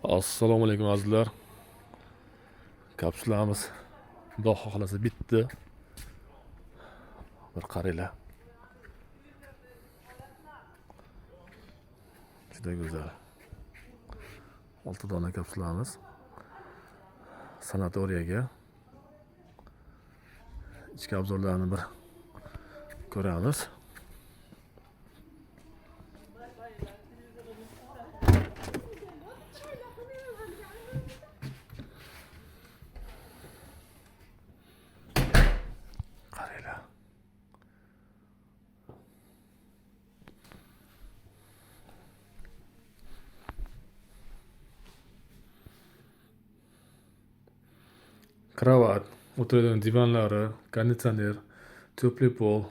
Assalomu alaykum azizlar. Kapsulamiz Xudo xohlasa bitdi. Bir qaranglar. Juda go'zal. 6 dona kapsulamiz sanatoriyaga. Ichki obzorlarni bir ko'ramiz. Qaranglar. Kravat, o'tiradigan divanlari, konditsioner, to'pli pol,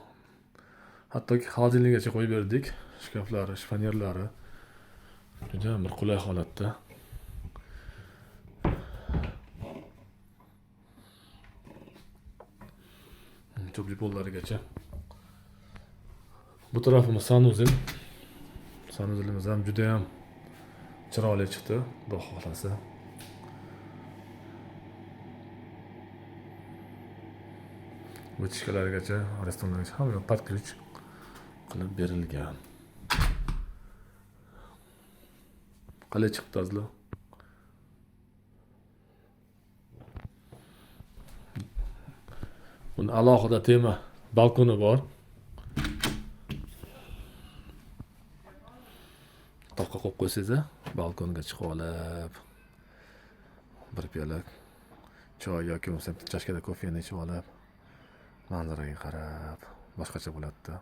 hattoki xolodilnikgacha qo'yib berdik. Shkaflari, shifonyerlari juda bir qulay holatda. To'pli pollarigacha. Bu tarafimiz sanuzil. Sanuzilimiz ham juda ham chiroyli chiqdi, Xudo xohlasa. Vытяжкалarigacha, restoranlargacha hamma под ключ qilib berilgan. Qalay chiqdi azizlar? Buni alohida tema balkoni bor. Toqqa qo'yib qo'ysangiz, balkonga chiqib olib, bir piyola choy yoki bo'lmasa chashkada kofeni ichib olib, manzaraga qarab, boshqacha bo'ladi-da.